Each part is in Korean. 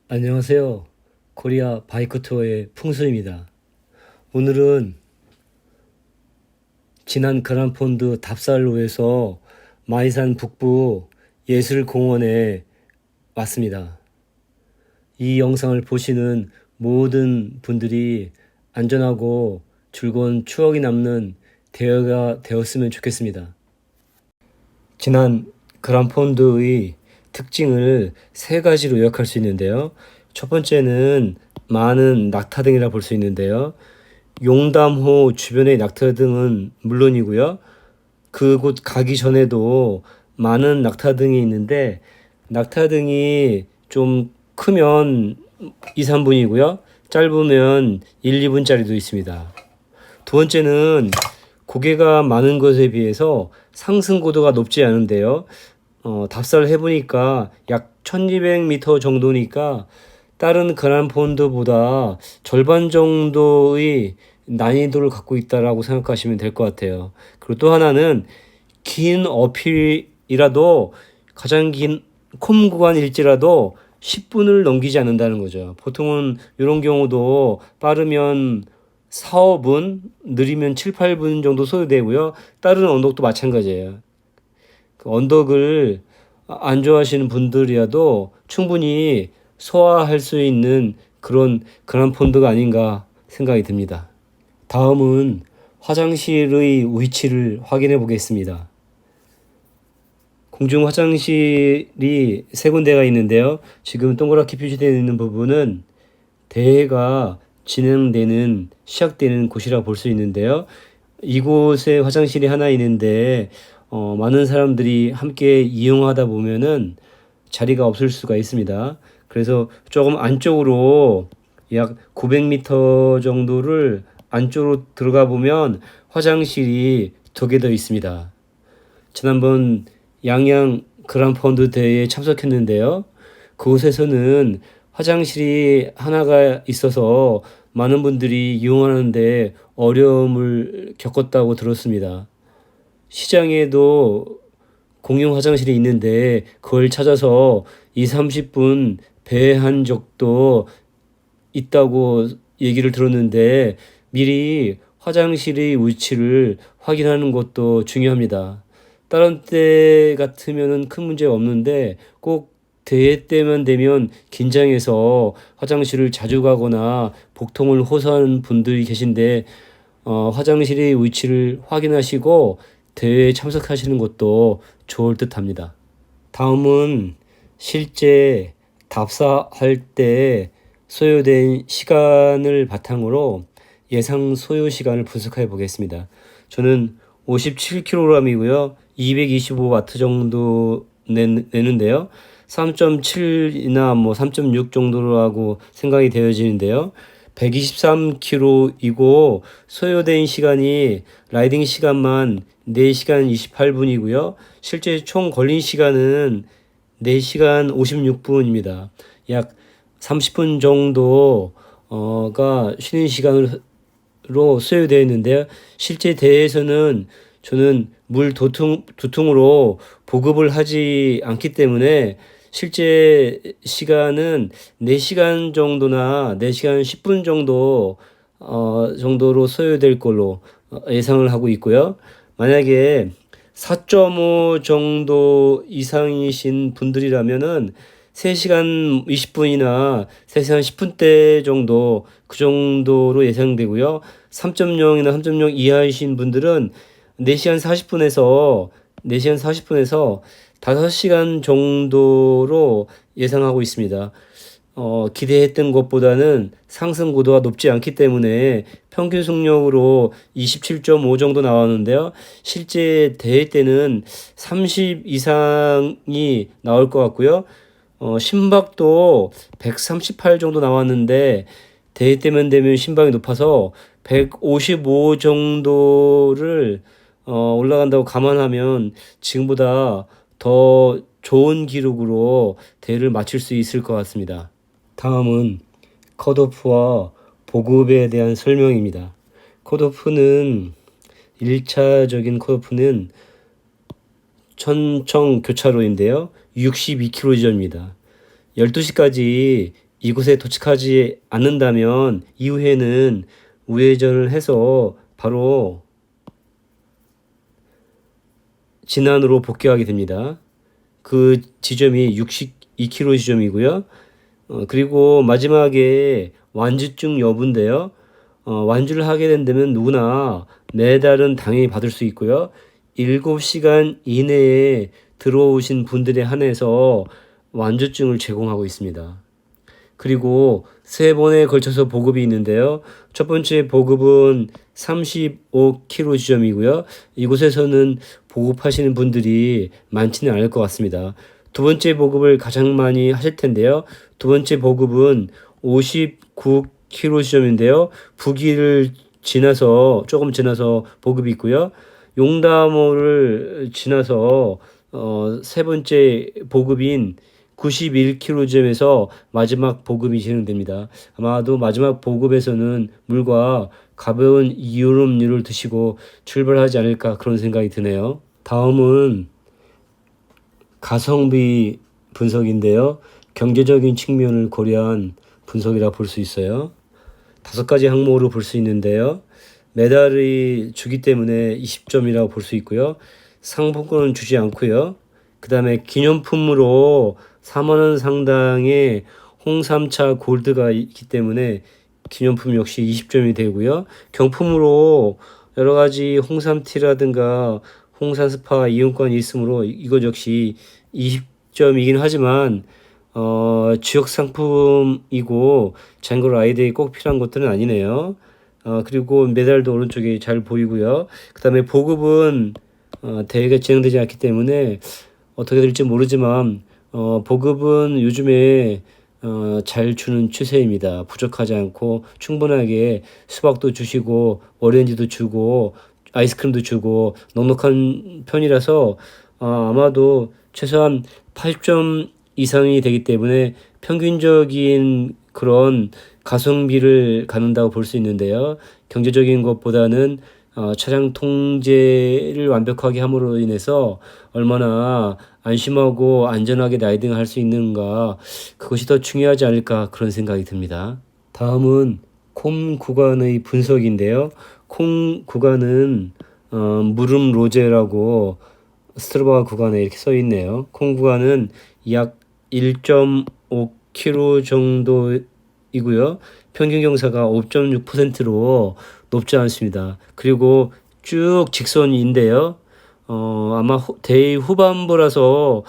안녕하세요. 코리아 바이크 투어의 풍수입니다. 오늘은 지난 그란폰드 답살로에서 마이산 북부 예술공원에 왔습니다. 이 영상을 보시는 모든 분들이 안전하고 즐거운 추억이 남는 대회가 되었으면 좋겠습니다. 지난 그란폰드의 특징을 세 가지로 요약할 수 있는데요. 첫 번째는 많은 낙타등이라 볼 수 있는데요. 용담호 주변의 낙타등은 물론이고요. 그곳 가기 전에도 많은 낙타등이 있는데 낙타등이 좀 크면 2, 3분이고요. 짧으면 1, 2분짜리도 있습니다. 두 번째는 고개가 많은 것에 비해서 상승고도가 높지 않은데요. 답사를 해보니까 약 1200m 정도니까 다른 그란폰드보다 절반 정도의 난이도를 갖고 있다라고 생각하시면 될 것 같아요. 그리고 또 하나는 긴 어필이라도 가장 긴 콤 구간일지라도 10분을 넘기지 않는다는 거죠. 보통은 이런 경우도 빠르면 4, 5분, 느리면 7, 8분 정도 소요되고요. 다른 언덕도 마찬가지예요. 그 언덕을 안 좋아하시는 분들이라도 충분히 소화할 수 있는 그런 그란폰드가 아닌가 생각이 듭니다. 다음은 화장실의 위치를 확인해 보겠습니다. 공중 화장실이 세 군데가 있는데요. 지금 동그랗게 표시되어 있는 부분은 대회가 진행되는 시작되는 곳이라 볼 수 있는데요. 이곳에 화장실이 하나 있는데 많은 사람들이 함께 이용하다 보면은 자리가 없을 수가 있습니다. 그래서 조금 안쪽으로 약 900m 정도를 안쪽으로 들어가 보면 화장실이 2개 더 있습니다. 지난번 양양 그란폰드 대회에 참석했는데요. 그곳에서는 화장실이 하나가 있어서 많은 분들이 이용하는데 어려움을 겪었다고 들었습니다. 시장에도 공용 화장실이 있는데 그걸 찾아서 2, 30분 배회한 적도 있다고 얘기를 들었는데 미리 화장실의 위치를 확인하는 것도 중요합니다. 다른 때 같으면은 큰 문제가 없는데 꼭 대회 때만 되면 긴장해서 화장실을 자주 가거나 복통을 호소하는 분들이 계신데 화장실의 위치를 확인하시고 대회에 참석하시는 것도 좋을 듯 합니다. 다음은 실제 답사할 때 소요된 시간을 바탕으로 예상 소요 시간을 분석해 보겠습니다. 저는 57kg이고요. 225W 정도 내는데요. 3.7이나 뭐 3.6 정도라고 생각이 되어지는데요. 123km이고 소요된 시간이 라이딩 시간만 4시간 28분이고요. 실제 총 걸린 시간은 4시간 56분입니다. 약 30분 정도가 쉬는 시간으로 소요되어 있는데요. 실제 대회에서는 저는 물 두통으로 보급을 하지 않기 때문에 실제 시간은 4시간 정도나 4시간 10분 정도로 소요될 걸로 예상을 하고 있고요. 만약에 4.5 정도 이상이신 분들이라면은 3시간 20분이나 3시간 10분대 정도 그 정도로 예상되고요. 3.0이나 3.0 이하이신 분들은 4시간 40분에서 5시간 정도로 예상하고 있습니다. 기대했던 것보다는 상승 고도가 높지 않기 때문에 평균 속력으로 27.5 정도 나왔는데요. 실제 대회 때는 30 이상이 나올 것 같고요. 심박도 138 정도 나왔는데 대회 때면 되면 심박이 높아서 155 정도를 올라간다고 감안하면 지금보다 더 좋은 기록으로 대회를 마칠 수 있을 것 같습니다. 다음은 컷오프와 보급에 대한 설명입니다. 컷오프는 1차적인 컷오프는 천청 교차로인데요. 62km 지점입니다. 12시까지 이곳에 도착하지 않는다면 이후에는 우회전을 해서 바로 진안으로 복귀하게 됩니다. 그 지점이 62km 지점이고요. 그리고 마지막에 완주증 여부인데요. 완주를 하게 된다면 누구나 메달은 당연히 받을 수 있고요. 7시간 이내에 들어오신 분들에 한해서 완주증을 제공하고 있습니다. 그리고 3번에 걸쳐서 보급이 있는데요. 첫 번째 보급은 35km 지점이고요. 이곳에서는 보급하시는 분들이 많지는 않을 것 같습니다. 두 번째 보급을 가장 많이 하실 텐데요. 두 번째 보급은 59km 지점인데요. 부기를 지나서 조금 지나서 보급이 있고요. 용담호를 지나서 세 번째 보급인 91km 지점에서 마지막 보급이 진행됩니다. 아마도 마지막 보급에서는 물과 가벼운 이온음료를 드시고 출발하지 않을까 그런 생각이 드네요. 다음은 가성비 분석인데요. 경제적인 측면을 고려한 분석이라 볼 수 있어요. 5가지 항목으로 볼 수 있는데요. 메달이 주기 때문에 20점이라고 볼 수 있고요. 상품권은 주지 않고요. 그 다음에 기념품으로 4만 원 상당의 홍삼차 골드가 있기 때문에 기념품 역시 20점이 되고요. 경품으로 여러 가지 홍삼티라든가 홍삼 스파 이용권이 있으므로 이것 역시 20점이긴 하지만 지역 상품이고 참고로 아이들이 꼭 필요한 것들은 아니네요. 그리고 메달도 오른쪽에 잘 보이고요. 그 다음에 보급은 대회가 진행되지 않기 때문에 어떻게 될지 모르지만 보급은 요즘에 잘 주는 추세입니다. 부족하지 않고 충분하게 수박도 주시고 오렌지도 주고 아이스크림도 주고 넉넉한 편이라서 아마도 최소한 80점 이상이 되기 때문에 평균적인 그런 가성비를 갖는다고 볼 수 있는데요. 경제적인 것보다는 차량 통제를 완벽하게 함으로 인해서 얼마나 안심하고 안전하게 라이딩을 할 수 있는가 그것이 더 중요하지 않을까 그런 생각이 듭니다. 다음은 콤 구간의 분석인데요. 콤 구간은 무름 로제라고 스트라바 구간에 이렇게 써 있네요. 콤 구간은 약 1.5km 정도이고요. 평균 경사가 5.6%로 높지 않습니다. 그리고 쭉 직선인데요. 아마 대회 후반부라서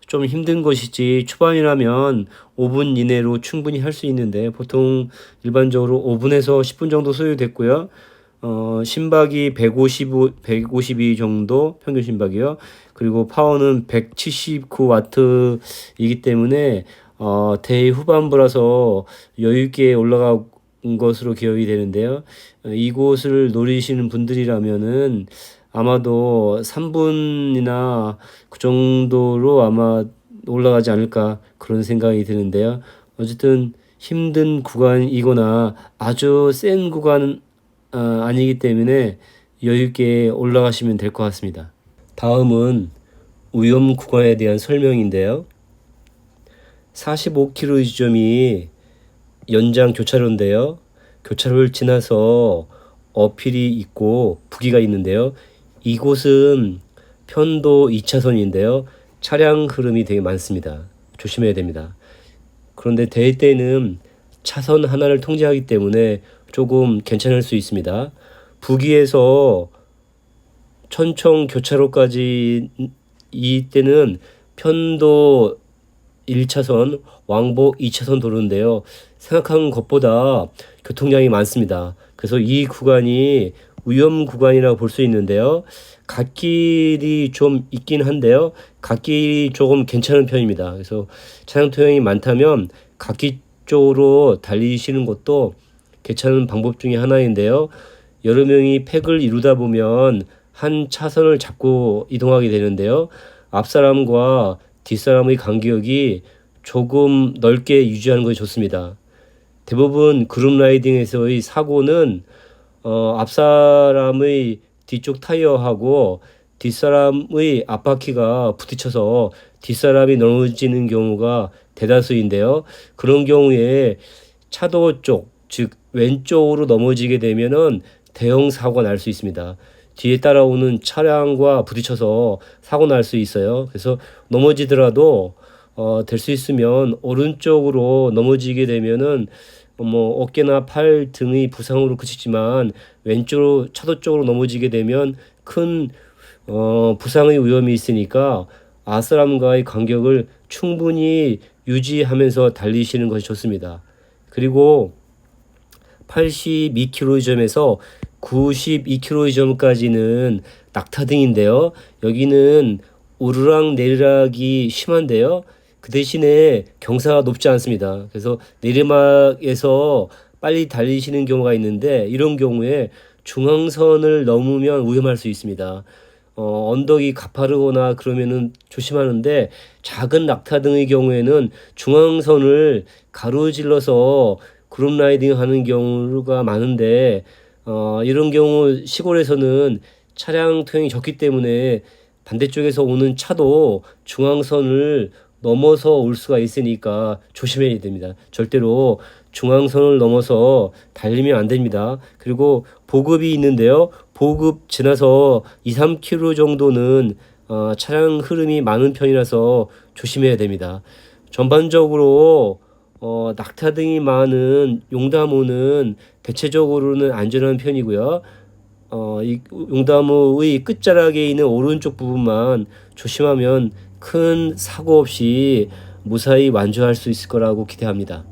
좀 힘든 것이지 초반이라면 5분 이내로 충분히 할 수 있는데 보통 일반적으로 5분에서 10분 정도 소요됐고요. 심박이 152 정도 평균 심박이요. 그리고 파워는 179W이기 때문에 대회 후반부라서 여유 있게 올라간 것으로 기억이 되는데요. 이곳을 노리시는 분들이라면은 아마도 3분이나 그 정도로 아마 올라가지 않을까 그런 생각이 드는데요. 어쨌든 힘든 구간이거나 아주 센 구간은 아니기 때문에 여유 있게 올라가시면 될 것 같습니다. 다음은 위험 구간에 대한 설명인데요. 45km 지점이 연장 교차로인데요. 교차로를 지나서 어필이 있고 부기가 있는데요. 이곳은 편도 2차선인데요. 차량 흐름이 되게 많습니다. 조심해야 됩니다. 그런데 대회 때는 차선 하나를 통제하기 때문에 조금 괜찮을 수 있습니다. 부기에서 천청 교차로까지 이때는 편도 1차선, 왕복 2차선 도로인데요. 생각한 것보다 교통량이 많습니다. 그래서 이 구간이 위험 구간이라고 볼 수 있는데요. 갓길이 좀 있긴 한데요. 갓길이 조금 괜찮은 편입니다. 그래서 차량 통행이 많다면 갓길 쪽으로 달리시는 것도 괜찮은 방법 중에 하나인데요. 여러 명이 팩을 이루다 보면 한 차선을 잡고 이동하게 되는데요. 앞사람과 뒷사람의 간격이 조금 넓게 유지하는 것이 좋습니다. 대부분 그룹 라이딩에서의 사고는 앞사람의 뒤쪽 타이어하고 뒷사람의 앞바퀴가 부딪혀서 뒷사람이 넘어지는 경우가 대다수인데요. 그런 경우에 차도 쪽, 즉 왼쪽으로 넘어지게 되면은 대형 사고가 날 수 있습니다. 뒤에 따라오는 차량과 부딪혀서 사고 날 수 있어요. 그래서 넘어지더라도 될 수 있으면 오른쪽으로 넘어지게 되면은 뭐 어깨나 팔 등의 부상으로 그치지만 왼쪽으로 차도 쪽으로 넘어지게 되면 큰 부상의 위험이 있으니까 앞사람과의 간격을 충분히 유지하면서 달리시는 것이 좋습니다. 그리고 82km점에서 92km점까지는 낙타등인데요. 여기는 오르락 내리락이 심한데요. 그 대신에 경사가 높지 않습니다. 그래서 내리막에서 빨리 달리시는 경우가 있는데 이런 경우에 중앙선을 넘으면 위험할 수 있습니다. 언덕이 가파르거나 그러면은 조심하는데 작은 낙타 등의 경우에는 중앙선을 가로질러서 그룹 라이딩 하는 경우가 많은데 이런 경우 시골에서는 차량 통행이 적기 때문에 반대쪽에서 오는 차도 중앙선을 넘어서 올 수가 있으니까 조심해야 됩니다. 절대로 중앙선을 넘어서 달리면 안 됩니다. 그리고 보급이 있는데요. 보급 지나서 2, 3km 정도는 차량 흐름이 많은 편이라서 조심해야 됩니다. 전반적으로 낙타 등이 많은 용담호는 대체적으로는 안전한 편이고요. 이 용담호의 끝자락에 있는 오른쪽 부분만 조심하면 큰 사고 없이 무사히 완주할 수 있을 거라고 기대합니다.